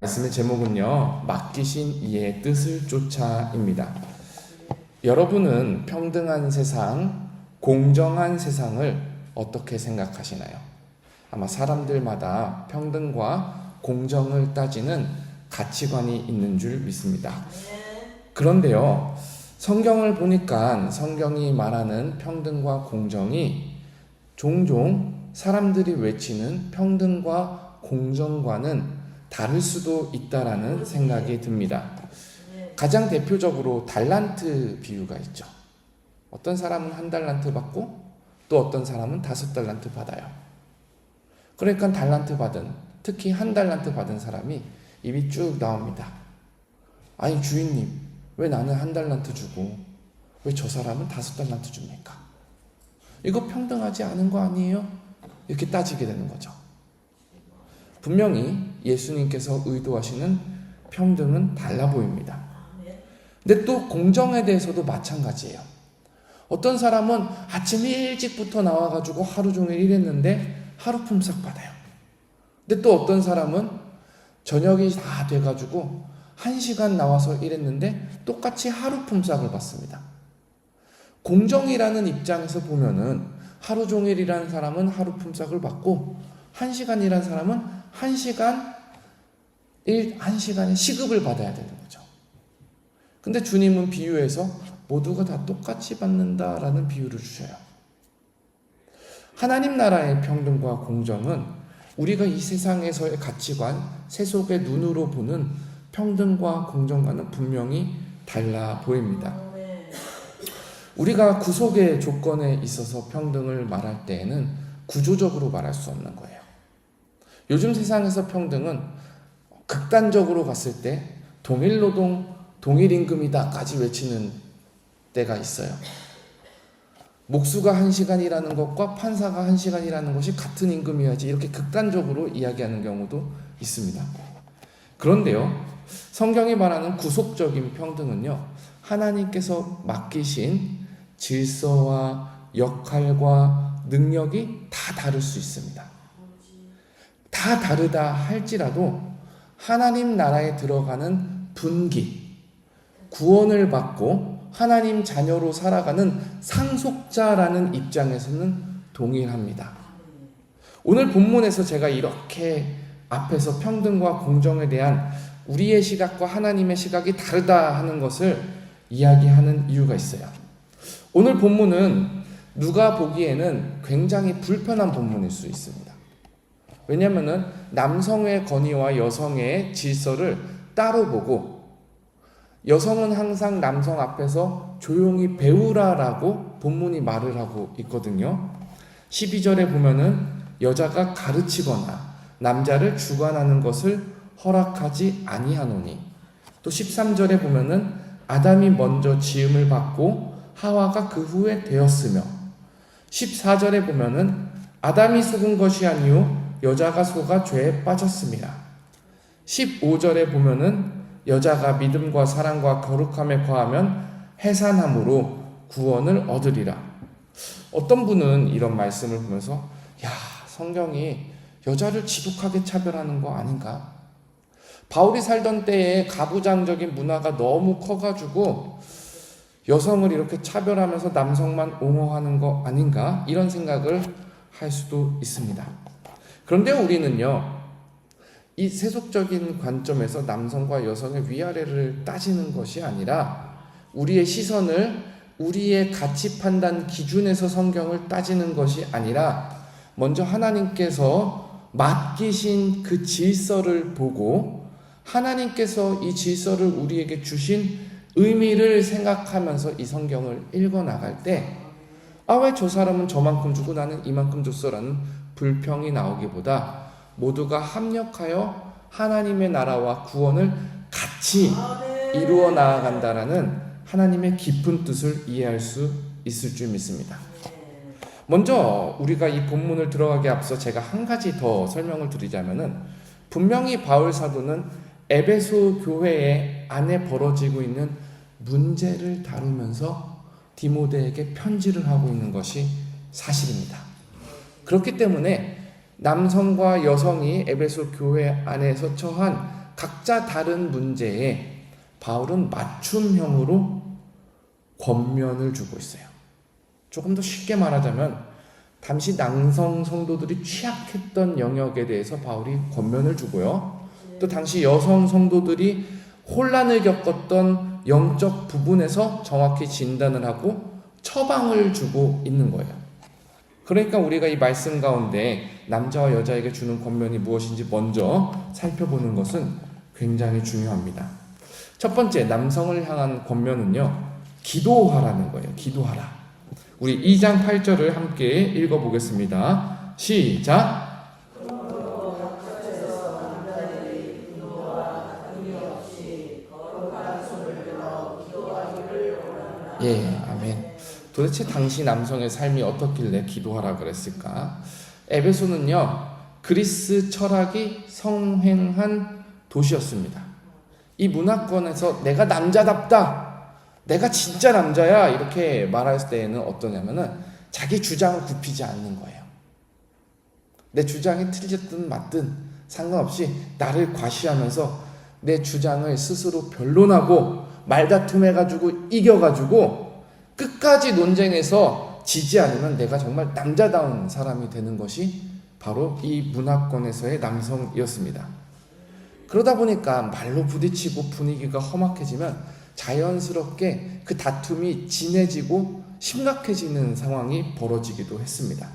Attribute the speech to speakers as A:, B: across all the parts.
A: 말씀의 제목은요, 맡기신 이의 뜻을 쫓아입니다. 여러분은 평등한 세상, 공정한 세상을 어떻게 생각하시나요? 아마 사람들마다 평등과 공정을 따지는 가치관이 있는 줄 믿습니다. 그런데요, 성경을 보니까 성경이 말하는 평등과 공정이 종종 사람들이 외치는 평등과 공정과는 다를 수도 있다라는 생각이 듭니다. 가장 대표적으로 달란트 비유가 있죠. 어떤 사람은 1달란트 받고 또 어떤 사람은 5달란트 받아요. 그러니까 달란트 받은, 특히 1달란트 받은 사람이 입이 쭉 나옵니다. 아니 주인님, 왜 나는 1달란트 주고 왜 저 사람은 5달란트 줍니까? 이거 평등하지 않은 거 아니에요? 이렇게 따지게 되는 거죠. 분명히 예수님께서 의도하시는 평등은 달라 보입니다. 근데 또 공정에 대해서도 마찬가지예요. 어떤 사람은 아침 일찍부터 나와가지고 하루 종일 일했는데 하루 품삯 받아요. 근데 또 어떤 사람은 저녁이 다 돼가지고 1시간 나와서 일했는데 똑같이 하루 품삯을 받습니다. 공정이라는 입장에서 보면은 하루 종일 일하는 사람은 하루 품삯을 받고 1시간 일한 사람은 1시간의 시급을 받아야 되는 거죠. 근데 주님은 비유해서 모두가 다 똑같이 받는다라는 비유를 주셔요. 하나님 나라의 평등과 공정은 우리가 이 세상에서의 가치관, 세속의 눈으로 보는 평등과 공정과는 분명히 달라 보입니다. 우리가 구속의 조건에 있어서 평등을 말할 때에는 구조적으로 말할 수 없는 거예요. 요즘 세상에서 평등은 극단적으로 갔을 때 동일 노동, 동일 임금이다까지 외치는 때가 있어요. 목수가 1시간 일하는 것과 판사가 1시간 일하는 것이 같은 임금이어야지 이렇게 극단적으로 이야기하는 경우도 있습니다. 그런데요, 성경이 말하는 구속적인 평등은요, 하나님께서 맡기신 질서와 역할과 능력이 다 다를 수 있습니다. 다 다르다 할지라도 하나님 나라에 들어가는 분기, 구원을 받고 하나님 자녀로 살아가는 상속자라는 입장에서는 동일합니다. 오늘 본문에서 제가 이렇게 앞에서 평등과 공정에 대한 우리의 시각과 하나님의 시각이 다르다 하는 것을 이야기하는 이유가 있어요. 오늘 본문은 누가 보기에는 굉장히 불편한 본문일 수 있습니다. 왜냐하면 남성의 권위와 여성의 질서를 따로 보고 여성은 항상 남성 앞에서 조용히 배우라라고 본문이 말을 하고 있거든요. 12절에 보면은 여자가 가르치거나 남자를 주관하는 것을 허락하지 아니하노니, 또 13절에 보면은 아담이 먼저 지음을 받고 하와가 그 후에 되었으며, 14절에 보면은 아담이 속은 것이 아니요 여자가 속아 죄에 빠졌습니다. 15절에 보면은 여자가 믿음과 사랑과 거룩함에 거하면 해산함으로 구원을 얻으리라. 어떤 분은 이런 말씀을 보면서 야, 성경이 여자를 지독하게 차별하는 거 아닌가? 바울이 살던 때에 가부장적인 문화가 너무 커가지고 여성을 이렇게 차별하면서 남성만 옹호하는 거 아닌가? 이런 생각을 할 수도 있습니다. 그런데 우리는요, 이 세속적인 관점에서 남성과 여성의 위아래를 따지는 것이 아니라 우리의 시선을 우리의 가치 판단 기준에서 성경을 따지는 것이 아니라 먼저 하나님께서 맡기신 그 질서를 보고 하나님께서 이 질서를 우리에게 주신 의미를 생각하면서 이 성경을 읽어나갈 때 왜 저 사람은 저만큼 주고 나는 이만큼 줬어라는 불평이 나오기보다 모두가 합력하여 하나님의 나라와 구원을 같이 이루어 나아간다라는 하나님의 깊은 뜻을 이해할 수 있을 줄 믿습니다. 먼저 우리가 이 본문을 들어가기 앞서 제가 한 가지 더 설명을 드리자면은, 분명히 바울 사도는 에베소 교회 안에 벌어지고 있는 문제를 다루면서 디모데에게 편지를 하고 있는 것이 사실입니다. 그렇기 때문에 남성과 여성이 에베소 교회 안에서 처한 각자 다른 문제에 바울은 맞춤형으로 권면을 주고 있어요. 조금 더 쉽게 말하자면 당시 남성 성도들이 취약했던 영역에 대해서 바울이 권면을 주고요. 또 당시 여성 성도들이 혼란을 겪었던 영적 부분에서 정확히 진단을 하고 처방을 주고 있는 거예요. 그러니까 우리가 이 말씀 가운데 남자와 여자에게 주는 권면이 무엇인지 먼저 살펴보는 것은 굉장히 중요합니다. 첫 번째, 남성을 향한 권면은요, 기도하라는 거예요. 기도하라. 우리 2장 8절을 함께 읽어보겠습니다. 시작. 예, 아멘. 도대체 당시 남성의 삶이 어떻길래 기도하라 그랬을까? 에베소는요, 그리스 철학이 성행한 도시였습니다. 이 문화권에서 내가 남자답다, 내가 진짜 남자야, 이렇게 말할 때에는 어떠냐면은 자기 주장을 굽히지 않는 거예요. 내 주장이 틀렸든 맞든 상관없이 나를 과시하면서 내 주장을 스스로 변론하고 말다툼해가지고 이겨가지고 끝까지 논쟁에서 지지 않으면 내가 정말 남자다운 사람이 되는 것이 바로 이 문화권에서의 남성이었습니다. 그러다 보니까 말로 부딪히고 분위기가 험악해지면 자연스럽게 그 다툼이 진해지고 심각해지는 상황이 벌어지기도 했습니다.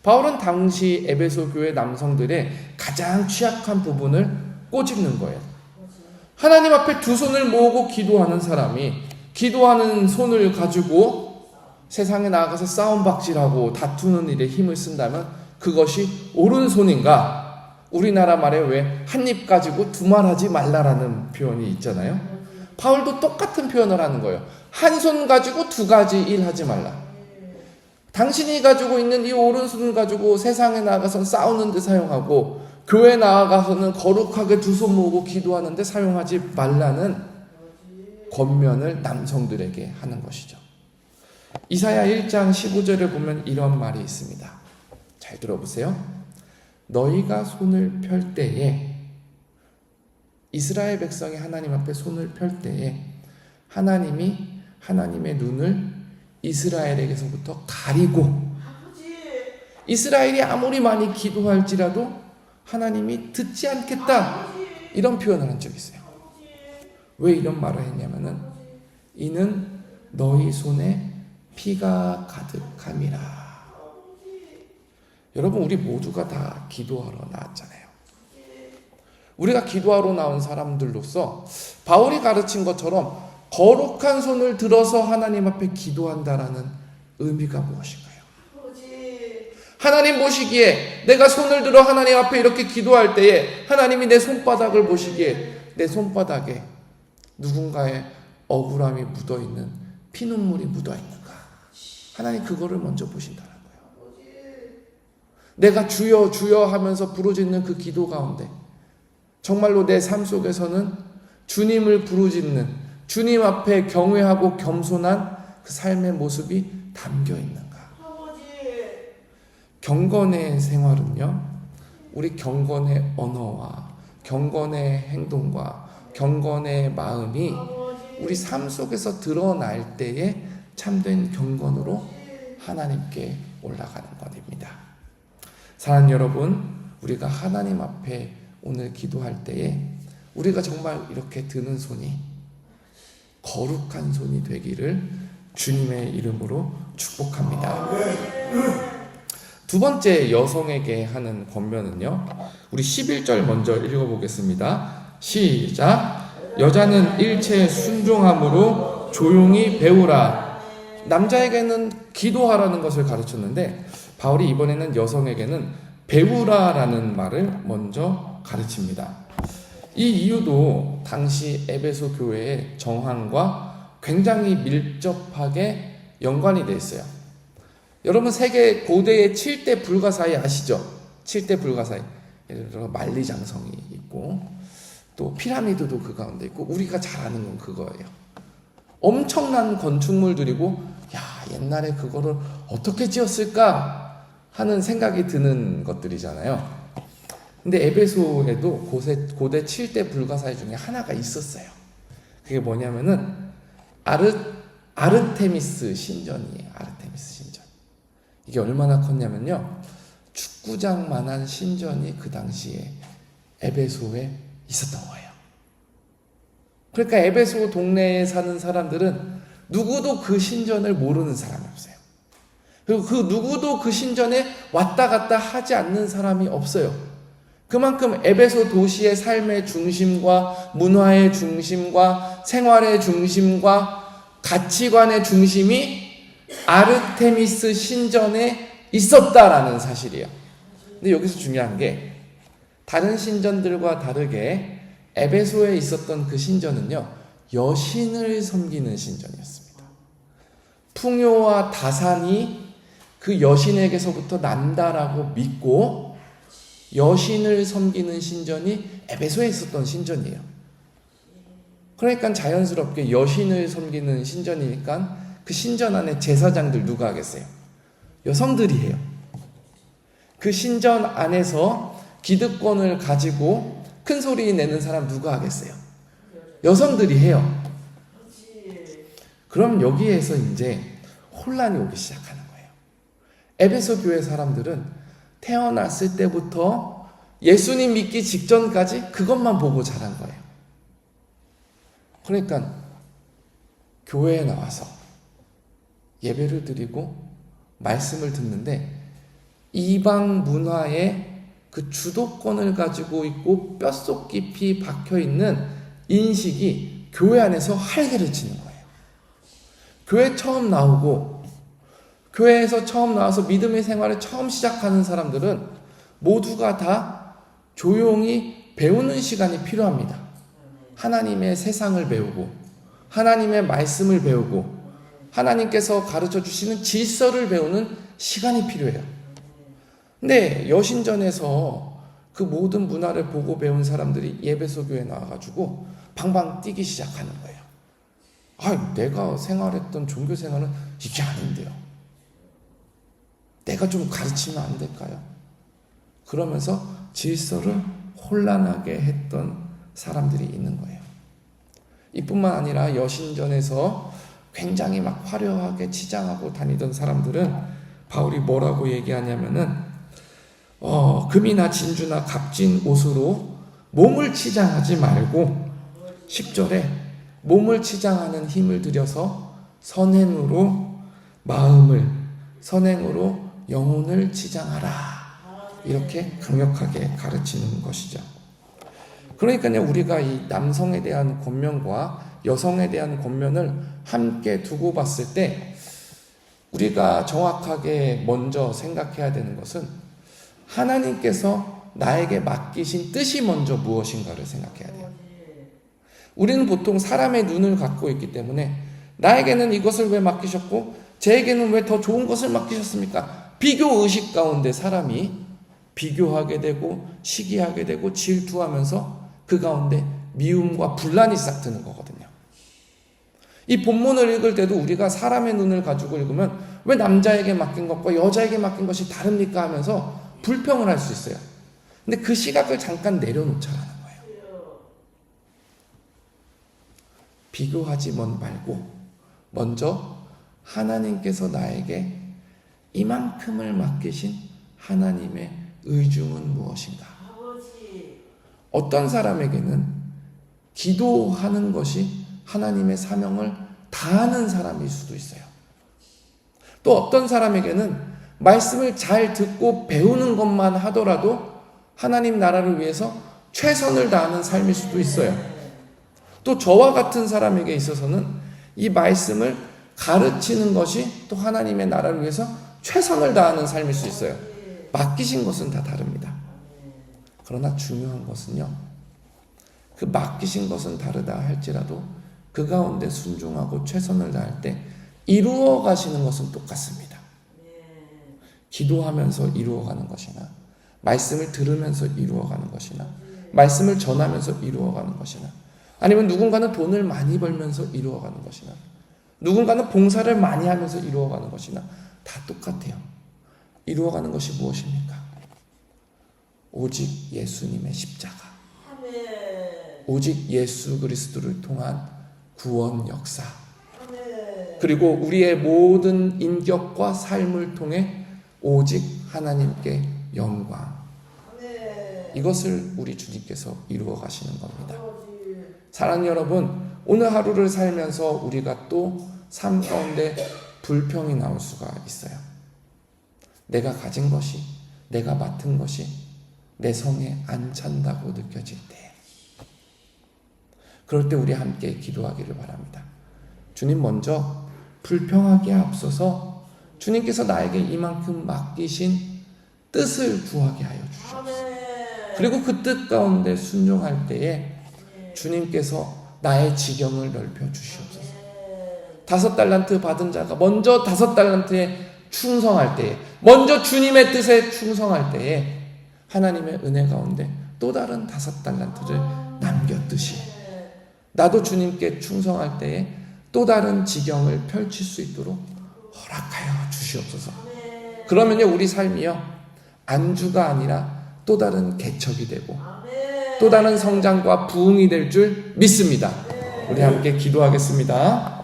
A: 바울은 당시 에베소 교회 남성들의 가장 취약한 부분을 꼬집는 거예요. 하나님 앞에 두 손을 모으고 기도하는 사람이 기도하는 손을 가지고 세상에 나아가서 싸움박질하고 다투는 일에 힘을 쓴다면 그것이 옳은 손인가? 우리나라 말에 왜 한 입 가지고 두 말 하지 말라라는 표현이 있잖아요. 바울도 똑같은 표현을 하는 거예요. 한 손 가지고 두 가지 일 하지 말라. 당신이 가지고 있는 이 오른손을 가지고 세상에 나가서 싸우는 데 사용하고 교회 나아가서는 거룩하게 두 손 모으고 기도하는 데 사용하지 말라는 권면을 남성들에게 하는 것이죠. 이사야 1장 15절에 보면 이런 말이 있습니다. 잘 들어보세요. 너희가 손을 펼 때에, 이스라엘 백성이 하나님 앞에 손을 펼 때에 하나님이 하나님의 눈을 이스라엘에게서부터 가리고, 이스라엘이 아무리 많이 기도할지라도 하나님이 듣지 않겠다, 이런 표현을 한 적이 있어요. 왜 이런 말을 했냐면은 이는 너희 손에 피가 가득함이라. 여러분, 우리 모두가 다 기도하러 나왔잖아요. 우리가 기도하러 나온 사람들로서 바울이 가르친 것처럼 거룩한 손을 들어서 하나님 앞에 기도한다라는 의미가 무엇인가요? 하나님 보시기에 내가 손을 들어 하나님 앞에 이렇게 기도할 때에 하나님이 내 손바닥을 보시기에 내 손바닥에 누군가의 억울함이 묻어있는, 피눈물이 묻어있는가? 하나님 그거를 먼저 보신다는 거예요. 내가 주여 주여 하면서 부르짖는 그 기도 가운데 정말로 내 삶 속에서는 주님을 부르짖는, 주님 앞에 경외하고 겸손한 그 삶의 모습이 담겨 있는가? 경건의 생활은요, 우리 경건의 언어와 경건의 행동과 경건의 마음이 우리 삶 속에서 드러날 때에 참된 경건으로 하나님께 올라가는 것입니다. 사랑하는 여러분, 우리가 하나님 앞에 오늘 기도할 때에 우리가 정말 이렇게 드는 손이 거룩한 손이 되기를 주님의 이름으로 축복합니다. 두 번째, 여성에게 하는 권면은요, 우리 11절 먼저 읽어보겠습니다. 시작. 여자는 일체에 순종함으로 조용히 배우라. 남자에게는 기도하라는 것을 가르쳤는데 바울이 이번에는 여성에게는 배우라라는 말을 먼저 가르칩니다. 이 이유도 당시 에베소 교회의 정황과 굉장히 밀접하게 연관이 되어 있어요. 여러분, 세계 고대의 7대 불가사의 아시죠? 7대 불가사의, 예를 들어 만리장성이 있고 또 피라미드도 그 가운데 있고, 우리가 잘 아는 건 그거예요. 엄청난 건축물들이고, 야, 옛날에 그거를 어떻게 지었을까 하는 생각이 드는 것들이잖아요. 근데 에베소에도 고대 7대 불가사의 중에 하나가 있었어요. 그게 뭐냐면은 아르테미스 신전이에요. 아르테미스 신전. 이게 얼마나 컸냐면요, 축구장만한 신전이 그 당시에 에베소에 있었던 거예요. 그러니까 에베소 동네에 사는 사람들은 누구도 그 신전을 모르는 사람이 없어요. 그리고 그 누구도 그 신전에 왔다 갔다 하지 않는 사람이 없어요. 그만큼 에베소 도시의 삶의 중심과 문화의 중심과 생활의 중심과 가치관의 중심이 아르테미스 신전에 있었다라는 사실이에요. 근데 여기서 중요한 게, 다른 신전들과 다르게 에베소에 있었던 그 신전은요, 여신을 섬기는 신전이었습니다. 풍요와 다산이 그 여신에게서부터 난다라고 믿고 여신을 섬기는 신전이 에베소에 있었던 신전이에요. 그러니까 자연스럽게 여신을 섬기는 신전이니까 그 신전 안에 제사장들 누가 하겠어요? 여성들이 해요. 그 신전 안에서 기득권을 가지고 큰 소리 내는 사람 누가 하겠어요? 여성들이 해요. 그럼 여기에서 이제 혼란이 오기 시작하는 거예요. 에베소 교회 사람들은 태어났을 때부터 예수님 믿기 직전까지 그것만 보고 자란 거예요. 그러니까 교회에 나와서 예배를 드리고 말씀을 듣는데 이방 문화의 그 주도권을 가지고 있고 뼛속 깊이 박혀있는 인식이 교회 안에서 활개를 치는 거예요. 교회 처음 나오고 교회에서 처음 나와서 믿음의 생활을 처음 시작하는 사람들은 모두가 다 조용히 배우는 시간이 필요합니다. 하나님의 세상을 배우고 하나님의 말씀을 배우고 하나님께서 가르쳐 주시는 질서를 배우는 시간이 필요해요. 근데 여신전에서 그 모든 문화를 보고 배운 사람들이 예배소 교회에 나와가지고 방방 뛰기 시작하는 거예요. 내가 생활했던 종교 생활은 이게 아닌데요. 내가 좀 가르치면 안 될까요? 그러면서 질서를 혼란하게 했던 사람들이 있는 거예요. 이뿐만 아니라 여신전에서 굉장히 막 화려하게 치장하고 다니던 사람들은 바울이 뭐라고 얘기하냐면은 금이나 진주나 값진 옷으로 몸을 치장하지 말고 10절에 몸을 치장하는 힘을 들여서 선행으로 마음을, 선행으로 영혼을 치장하라. 이렇게 강력하게 가르치는 것이죠. 그러니까요, 우리가 이 남성에 대한 권면과 여성에 대한 권면을 함께 두고 봤을 때 우리가 정확하게 먼저 생각해야 되는 것은 하나님께서 나에게 맡기신 뜻이 먼저 무엇인가를 생각해야 돼요. 우리는 보통 사람의 눈을 갖고 있기 때문에 나에게는 이것을 왜 맡기셨고 쟤에게는 왜 더 좋은 것을 맡기셨습니까? 비교의식 가운데 사람이 비교하게 되고 시기하게 되고 질투하면서 그 가운데 미움과 분란이 싹트는 거거든요. 이 본문을 읽을 때도 우리가 사람의 눈을 가지고 읽으면 왜 남자에게 맡긴 것과 여자에게 맡긴 것이 다릅니까 하면서 불평을 할 수 있어요. 근데 그 시각을 잠깐 내려놓자라는 거예요. 비교하지 말고 먼저 하나님께서 나에게 이만큼을 맡기신 하나님의 의중은 무엇인가? 어떤 사람에게는 기도하는 것이 하나님의 사명을 다하는 사람일 수도 있어요. 또 어떤 사람에게는 말씀을 잘 듣고 배우는 것만 하더라도 하나님 나라를 위해서 최선을 다하는 삶일 수도 있어요. 또 저와 같은 사람에게 있어서는 이 말씀을 가르치는 것이 또 하나님의 나라를 위해서 최선을 다하는 삶일 수 있어요. 맡기신 것은 다 다릅니다. 그러나 중요한 것은요, 그 맡기신 것은 다르다 할지라도 그 가운데 순종하고 최선을 다할 때 이루어 가시는 것은 똑같습니다. 기도하면서 이루어가는 것이나 말씀을 들으면서 이루어가는 것이나 말씀을 전하면서 이루어가는 것이나 아니면 누군가는 돈을 많이 벌면서 이루어가는 것이나 누군가는 봉사를 많이 하면서 이루어가는 것이나 다 똑같아요. 이루어가는 것이 무엇입니까? 오직 예수님의 십자가,
B: 아멘.
A: 오직 예수 그리스도를 통한 구원 역사,
B: 아멘.
A: 그리고 우리의 모든 인격과 삶을 통해 오직 하나님께 영광,
B: 아멘.
A: 이것을 우리 주님께서 이루어 가시는 겁니다.
B: 아버지.
A: 사랑하는 여러분, 오늘 하루를 살면서 우리가 또 삶 가운데 불평이 나올 수가 있어요. 내가 가진 것이, 내가 맡은 것이 내 성에 안 찬다고 느껴질 때, 그럴 때 우리 함께 기도하기를 바랍니다. 주님, 먼저 불평하기에 앞서서 주님께서 나에게 이만큼 맡기신 뜻을 구하게 하여 주시옵소서.
B: 아멘.
A: 그리고 그 뜻 가운데 순종할 때에 주님께서 나의 지경을 넓혀 주시옵소서. 5달란트 받은 자가 먼저 5달란트에 충성할 때에, 먼저 주님의 뜻에 충성할 때에 하나님의 은혜 가운데 또 다른 5달란트를 남겼듯이 나도 주님께 충성할 때에 또 다른 지경을 펼칠 수 있도록 허락하여 주시옵소서. 그러면요, 우리 삶이요, 안주가 아니라 또 다른 개척이 되고 또 다른 성장과 부흥이 될 줄 믿습니다. 우리 함께 기도하겠습니다.